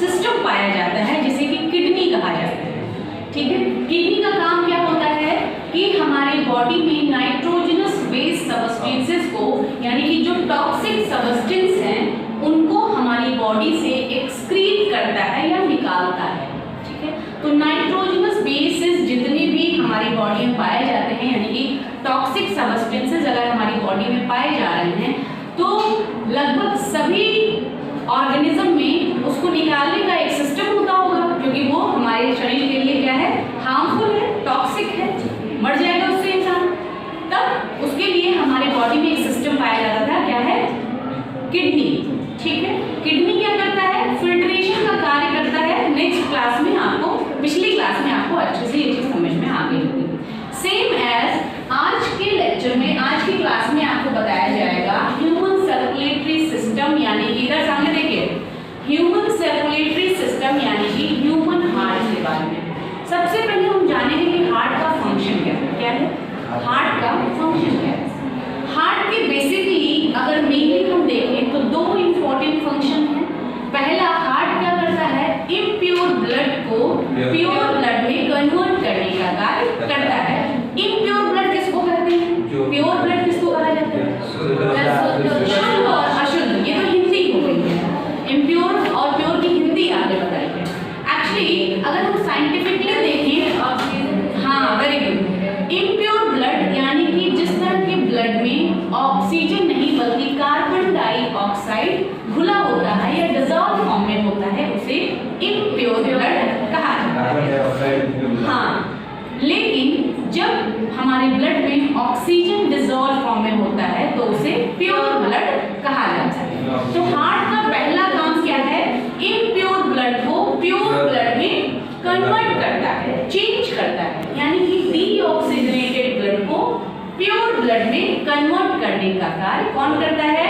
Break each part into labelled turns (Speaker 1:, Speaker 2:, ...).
Speaker 1: System पाया जाता है जिसे कि किडनी कहा जाता है। ठीक है, किडनी का काम क्या होता है कि हमारे बॉडी में नाइट्रोजनस बेस सब्सटेंसेस को, यानी कि जो टॉक्सिक सब्सटेंस हैं उनको हमारी बॉडी से एक्सक्रीट करता है या निकालता है। ठीक है, तो नाइट्रोजनस बेसेस जितने भी हमारी बॉडी में पाए जाते हैं, यानी कि टॉक्सिक सब्सटेंसेस अगर हमारी बॉडी में पाए जा रहे हैं तो लगभग सभी ऑर्गेनिज्म में उसको निकालने का एक सिस्टम होता होगा, क्योंकि वो हमारे शरीर के लिए क्या है, हार्मफुल है, टॉक्सिक है, मर जाएगा उससे इंसान। तब उसके लिए हमारे बॉडी में एक सिस्टम पाया जाता था, क्या है, किडनी। ठीक है, किडनी क्या करता है, फिल्ट्रेशन का कार्य करता है। नेक्स्ट क्लास में आपको, पिछली क्लास में आपको अच्छे से ये चीज समझ में आ गई होगी। सेम एज आज के लेक्चर में, आज की क्लास में आपको बताया जाएगा ह्यूमन सर्कुलेटरी सिस्टम, यानी कि इधर सामने देखिए, ह्यूमन सर्कुलेटरी सिस्टम यानी कि ह्यूमन हार्ट के बारे में। सबसे पहले हम जानेंगे कि हार्ट का फंक्शन क्या है, हार्ट का फंक्शन क्या है। हार्ट के बेसिकली अगर मेनली हम देखें तो दो इंपॉर्टेंट फंक्शन है। पहला, हार्ट क्या करता है, इम्प्योर ब्लड को प्योर ब्लड में कन्वर्ट करने का कार्य करता है। इम्प्योर ब्लड किसको कहते हैं, प्योर ब्लड किसको कहा जाता है, शुद्ध और अशुद्ध। ये तो हिंदी हो गई है, इम्प्योर और प्योर की हिंदी आगे बताई है। एक्चुअली अगर हम साइंटिफिकली देखें, हाँ वेरी गुड, इम्प्योर ब्लड यानी कि जिस तरह के ब्लड में ऑक्सीजन नहीं बल्कि कार्बन डाइऑक्साइड घुला होता है या डिसॉल्व फॉर्म में होता है, उसे इम्प्योर ब्लड कहा जाता है। हाँ, लेकिन जब हमारे ब्लड में ऑक्सीजन डिसॉल्व फॉर्म में होता है तो उसे प्योर ब्लड कहा जाता है। तो हार्ट का पहला काम क्या है, इम्प्योर ब्लड को प्योर ब्लड में कन्वर्ट करता है, चेंज करता है, यानी कि डीऑक्सीजनेटेड ब्लड को प्योर ब्लड में कन्वर्ट करने का कार्य कौन करता है,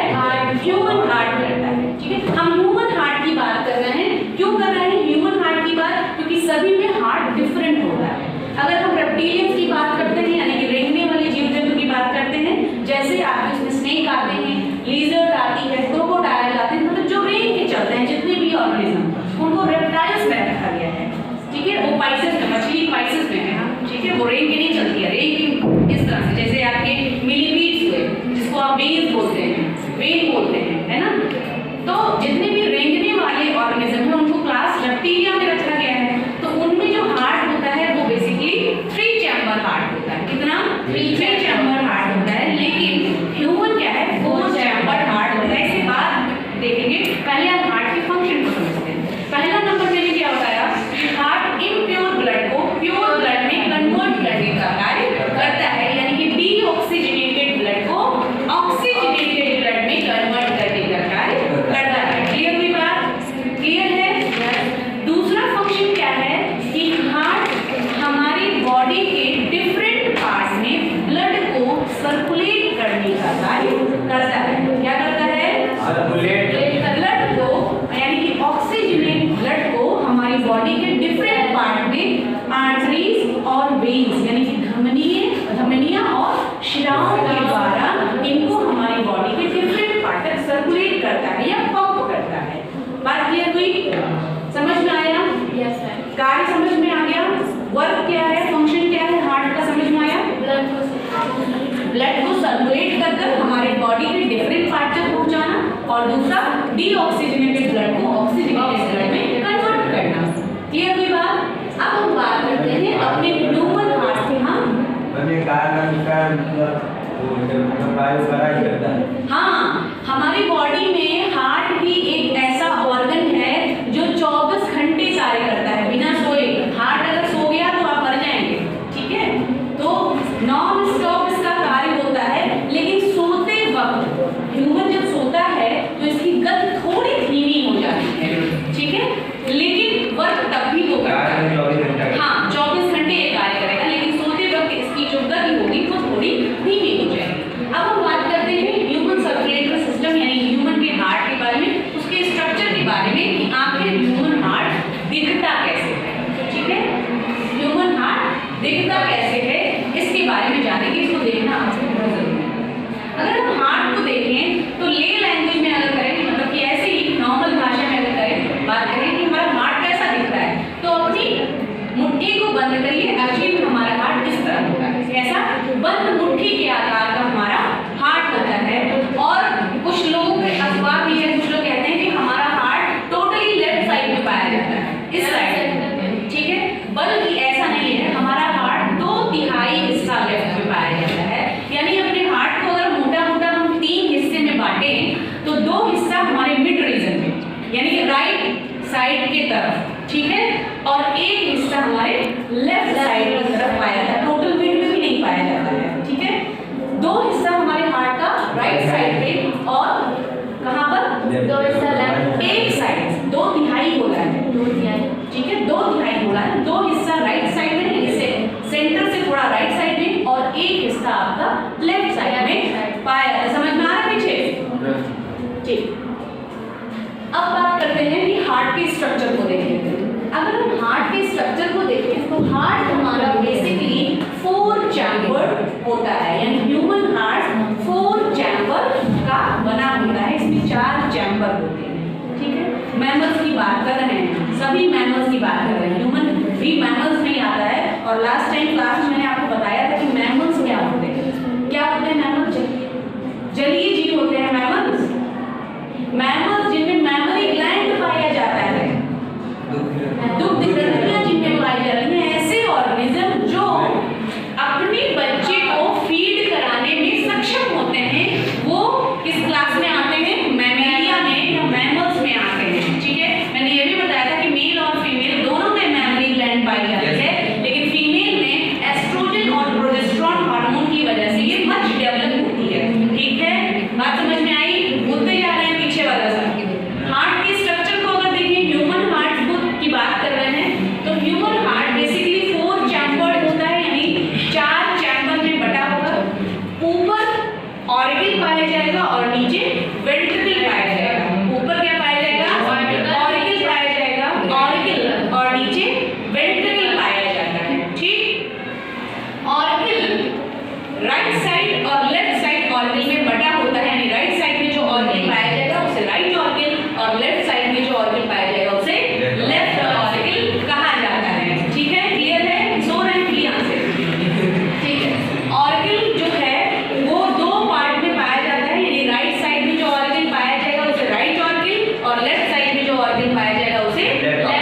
Speaker 1: ह्यूमन हार्ट करता है। ठीक है, हम ह्यूमन हार्ट की बात कर रहे हैं। क्यों कर रहे हैं ह्यूमन हार्ट की बात, क्योंकि सभी में हार्ट डिफरेंट होता है। अगर हम रेप्टिलियंस की बात करते हैं, यानी कि रेंगने वाले जीव जंतु की बात करते हैं, जैसे आपके उसमें स्नेक आते हैं, लीजर्ड आती है, क्रोकोडाइल आते हैं, मतलब जो रेंग के चलते हैं जितने भी ऑर्गेनिज्म, उनको रेप्टाइल्स में रखा गया है। ठीक है, वो पाइसेस में, मछली पाइसेस में है। ठीक है, वो रेंग के नहीं चलती है, रेंग इस तरह से, जैसे आपके मिलीपीड्स हुए जिसको आप वेन्स बोलते हैं, वेन बोलते हैं, है ना। तो जितने भी रेंगने वाले ऑर्गेनिज्म है उनको क्लास रेप्टिलिया में रखा गया है। तो उनमें जो हार्ट होता है वो बेसिकली 3 चैम्बर हार्ट होता है। कितना, 3 चैम्बर हार्ट होता है। लेकिन ह्यूमन क्या है, 4 चैम्बर हार्ट होता है। इसके बाद देखेंगे, पहले आप हार्ट के फंक्शन को समझते हैं। पहला नंबर मैंने क्या बताया, हार्ट इम्प्योर ब्लड को प्योर ब्लड में कन्वर्ट करने का कार्य करता है, यानी कि डीऑक्सीजनेटेड ब्लड को ऑक्सीजनेटेड ब्लड में कन्वर्ट करने का कार्य करता है। क्लियर हुई बात, क्लियर है। दूसरा फंक्शन क्या है कि हार्ट हमारी बॉडी के डिफरेंट पार्ट में ब्लड को सर्कुलेट करने का कार्य करता है। क्या करता है, ब्लड को, यानी कि ऑक्सीजनेट ब्लड को हमारी बॉडी के डिफरेंट पार्ट में आर्टरीज और वेन्स, यानी कि धमनियां और शिराओं के द्वारा इनको हमारी बॉडी के डिफरेंट पार्ट तक सर्कुलेट करता है या पंप करता है। बात क्लियर हुई, समझ में आया? Yes sir. कार्य समझ में आ गया, वर्क क्या है, फंक्शन क्या है हार्ट का समझ में आया। ब्लड को सर्कुलेट कर हमारे बॉडी के डिफरेंट पार्ट तक पहुंचाना, और दूसरा डीऑक्सीजनेटेड ब्लड को ऑक्सीजनेटेड ब्लड में कन्वर्ट करना। क्लियर हुई बात। अब हम बात करते हैं अपने ह्यूमन हार्ट के। हाँ, हमारी बॉडी में हार्ट ही एक ऐसा ऑर्गन है जो 24 घंटे कार्य करता है बिना सोए। हार्ट अगर सो गया तो आप मर जाएंगे। ठीक है, तो नॉन स्टॉप इसका कार्य होता है। लेकिन सोते वक्त ह्यूमन जब सोता है तो इसकी गति थोड़ी धीमी हो जाती है। ठीक है, लेकिन वर्क तब भी होगा। हाँ, 24 घंटे ये कार्य करेगा, लेकिन सोते वक्त इसकी जो गति होगी वो थोड़ी धीमी हो जाएगी। अब हम बात करते हैं ह्यूमन सर्कुलेटरी सिस्टम, यानी ह्यूमन के हार्ट के बारे में, उसके स्ट्रक्चर के बारे में कि आखिर ह्यूमन हार्ट दिखता कैसे है। ठीक है, ह्यूमन हार्ट दिखता कैसे है इसके बारे में जानेंगे। इसको देखना आपको बहुत जरूरी है। अगर हम हार्ट को देखें तो ले लैंग्वेज में अगर करें, मतलब कि ऐसे ही नॉर्मल भाषा में अगर करें, बात करें कि हमारा साइड की तरफ, ठीक है, और एक हिस्सा हमारे लेफ्ट साइड की तरफ पाया जाता है, टोटल मिड में भी नहीं पाया जाता है, ठीक है। दो हिस्सा हमारे हार्ट का राइट साइड पे और कहां पर,
Speaker 2: दो हिस्सा लेफ्ट,
Speaker 1: एक साइड, 2/3 बोला है,
Speaker 2: 2/3,
Speaker 1: ठीक है, 2/3 बोला है। दो हिस्सा राइट साइड में, इसे सेंटर से थोड़ा राइट साइड में, और एक हिस्सा आपका लेफ्ट साइड में पाया जाता है। समझ में आ रहा है पीछे, ठीक। अब बात करते हैं कि हार्ट के स्ट्रक्चर को देखें। अगर हम हार्ट के स्ट्रक्चर को देखें तो हार्ट हमारा बेसिकली 4 चैम्बर होता है, यानी ह्यूमन हार्ट 4 चैम्बर का बना होता है। इसमें 4 चैम्बर होते हैं, ठीक है। मैमल्स की बात कर रहे हैं, सभी मैमल्स की बात कर रहे हैं, ह्यूमन भी मैमल्स नहीं आता है। और लास्ट टाइम क्लास में मैंने आपको बताया था कि मैमल्स क्या होते हैं, क्या होते हैं मैमल्स, जलीय जीव होते हैं मैमल्स। मैमल्स जिनमें मैमरी ग्लैंड पाया जाता है, दुग्ध ग्रंथियां जिनमें पाई जा रही हैं, ऐसे ऑर्गेनिज्म जो अपने बच्चे को फीड कराने में सक्षम होते हैं, वो किस क्लास में आते हैं, मैमेलिया में या मैमल्स में आते हैं, ठीक है। मैंने ये भी बताया था कि मेल और फीमेल दोनों में मैमरी ग्लैंड पाई जाती है, लेकिन फीमेल में एस्ट्रोजन और प्रोजेस्टेरोन हार्मोन की वजह से ये मच डेवलप होती है, ठीक है। बात समझ में आई, बोलते जा रहे हैं पीछे वाला सा। हार्ट के स्ट्रक्चर को अगर देखें, ह्यूमन हार्ट की बात कर रहे हैं, तो ह्यूमन हार्ट बेसिकली 4 चैम्बर्ड होता है, यानी 4 चैम्बर में बटा होगा। ऊपर ऑरिकल पाया जाएगा और नीचे वेंट्रिकल पाया जाएगा। ऊपर क्या पाया जाएगा, ऑरिकल पाया जाएगा, ऑरिकल, और नीचे वेंट्रिकल पाया जाता है, ठीक। ऑरिकल राइट साइड और लेफ्ट साइड ऑरिकल में बटा होता है, यानी राइट साइड में जो ऑरिकल पाया जाएगा उसे राइट ऑरिकल, और लेफ्ट साइड में जो ऑरिकल पाया जाएगा उसे लेफ्ट ऑरिकल कहा जाता है, ठीक है। क्लियर है, सो रहे हैं यहाँ से, ठीक है। ऑरिकल जो है वो 2 पार्ट में पाया जाता है, यानी राइट साइड में जो ऑरिकल पाया जाएगा उसे राइट ऑरिकल, और लेफ्ट साइड में जो ऑरिकल पाया जाएगा उसे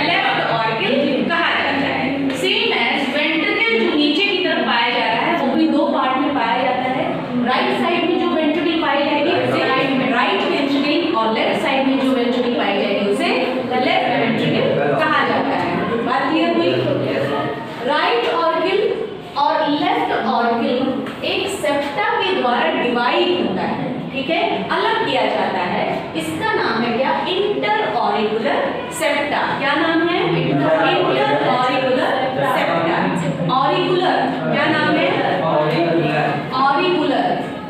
Speaker 1: लेफ्ट ऑरिकल कहा जाता है। सेम एज वेंट्रिकल जो नीचे की तरफ पाया जा रहा है, वो भी 2 पार्ट में पाया जाता है। राइट साइड में जो वेंट्रिकल पाई जाएगी उसे राइट वेंट्रिकल, और लेफ्ट साइड में जो वेंट्रिकल पाई जाएगी उसे लेफ्ट वेंट्रिकल कहा जाता है। बात क्लियर हुई? राइट ऑरिकल और लेफ्ट ऑरिकल एक सेप्टा के द्वारा डिवाइड होता है, ठीक है, अलग किया जाता है। इसका नाम है क्या, इंटर ऑरिकुलर सेप्टा। क्या नाम है, इंटर ऑरिकुलर सेप्टा। ऑरिकुलर क्या नाम है, ऑरिकुलर,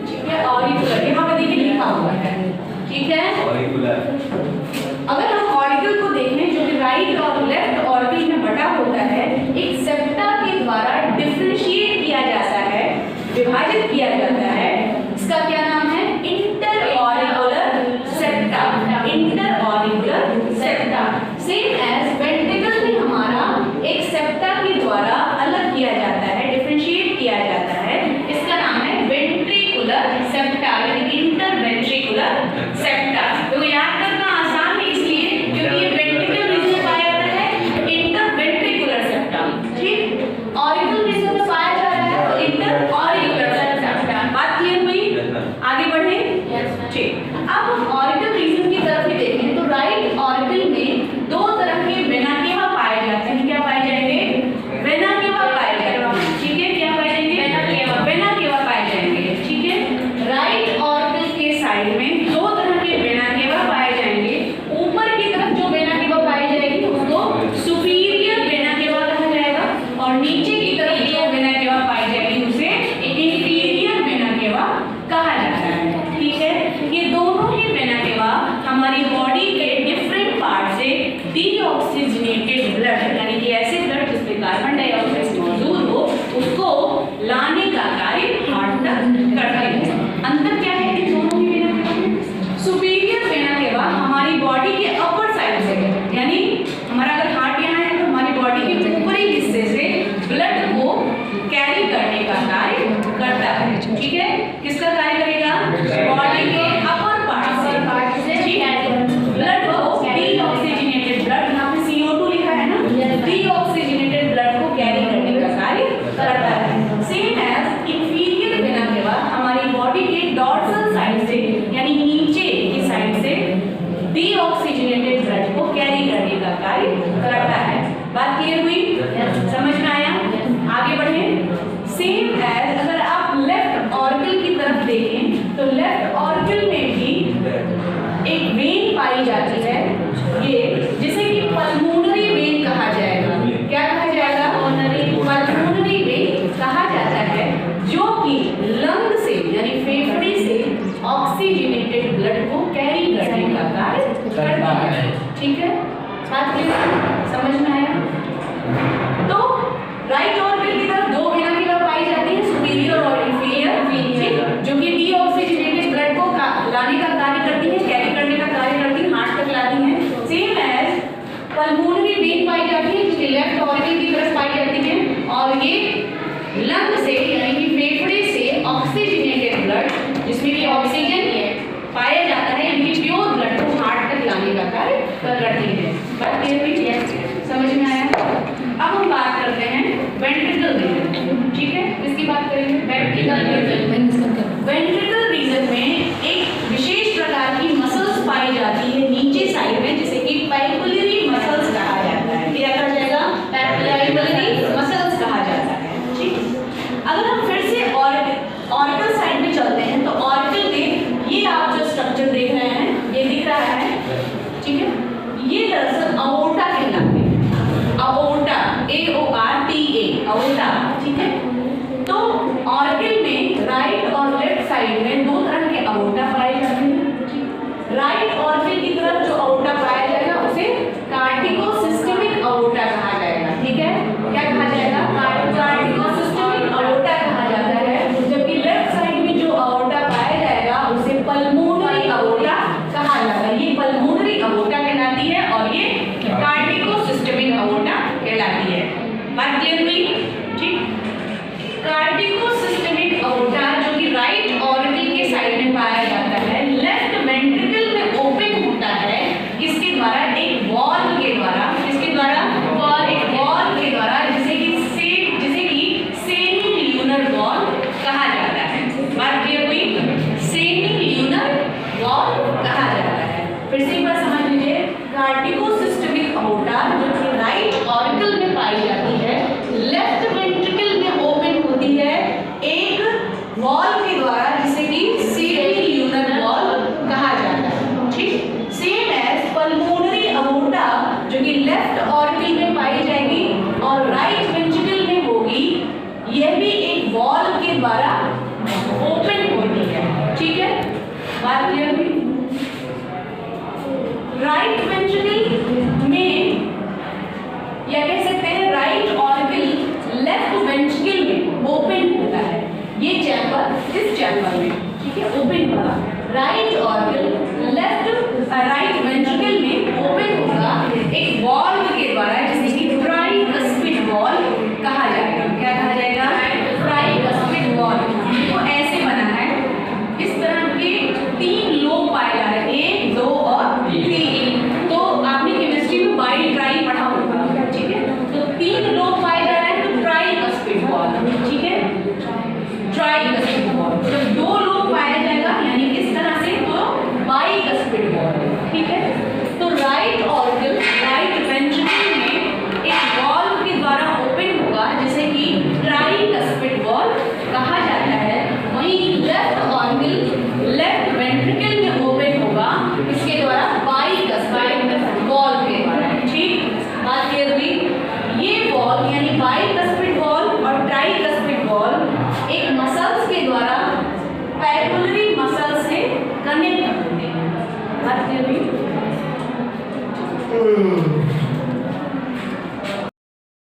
Speaker 1: ठीक है, ऑरिकुलर यहाँ पे देखिए लिखा हुआ है, ठीक है। अगर हम ऑरिकल को देखें जो कि राइट और लेफ्ट ऑरिकल में बटा होता है, एक सेप्टा के द्वारा डिफरेंशिएट किया जाता है, विभाजित किया जाता है। इसका क्या नाम है, inter auricular septa, inter auricular septa. Same as ventricle भी हमारा एक सेप्टा के द्वारा अलग किया जाता है, डिफरेंशिएट किया जाता है। इसका नाम है वेंट्रिकुलर सेप्टा, यानी इंटर वेंट्रिकुलर सेप्टा। तो याद कर कार्य करता है। बात क्लियर हुई? समझ में आया? आगे बढ़े। सेम एज अगर आप लेफ्ट ऑर्गल की तरफ देखें तो लेफ्ट ऑर्गल में भी एक वेन पाई जाती है, ये जिसे कि पल्मोनरी वेन कहा जाएगा। क्या कहा जाएगा? पल्मोनरी वेन कहा जाता है, जो कि लंग से यानी फेफड़े से ऑक्सीजनेटेड ब्लड को कैरी करने का कार्य करता है। ठीक है, बात क्लियर? समझ में आया? तो राइट ऑर्गल की तरफ दो वेना केवल पाई जाती है, सुपीरियर और इंफीरियर, जो कि डीऑक्सीजनेटेड ब्लड को लाने का कार्य करती है, कैरी करने का कार्य करती है, हार्ट तक लाती है। सेम एज पल्मोनरी वेन पाई जाती है, जो कि लेफ्ट ऑर्गल की तरफ पाई जाती है, और ये लंग से यानी कि फेफड़े से ऑक्सीजनेटेड ब्लड, जिसमें कि ऑक्सीजन पाया जाता है, यानी कि प्योर ब्लड को हार्ट तक लाने का कार्य करती है। बात क्लियर हुई? समझ में आया? अब हम बात करते हैं वेंट्रिकल रीजन। ठीक है, इसकी बात करेंगे। वेंट्रिकल रीजन में एक विशेष प्रकार की मसल्स पाई जाती है नीचे साइड में, जिसे कि पैपिलरी मसल्स कहा जाता है। क्या कहा जाएगा? पैपिलरी मसल्स कहा जाता है। ठीक, अगर हम फिर से ऑर्गल साइड में चलते हैं तो ऑर्गल में ये आप जो स्ट्रक्चर देख रहे हैं, ये दिख रहा है, ठीक है, ये दरअसल अओर्टा कहलाते हैं। अओर्टा, AORTA, अओर्टा। ठीक है, तो ऑर्गल में राइट और लेफ्ट साइड में दो तरह के अओर्टा पाए जाते हैं। राइट ऑर्गल की तरफ जो अओर्टा पाया जाएगा उसे कार्डिको-सिस्टेमिक अओर्टा कहा जाएगा। ठीक है, क्या कहा जाएगा? कार्डिको-सिस्टेमिक अओर्टा कहा जाता है, जबकि लेफ्ट साइड में जो अओर्टा पाया जाएगा उसे पल्मोनरी अओर्टा कहा जाता है। ये पल्मोनरी अओर्टा कहलाती है और ये कार्डिको-सिस्टेमिक अओर्टा कहलाती है। बात क्लियर हुई? ठीक, कार्डिको-सिस्टेमिक अओर्टा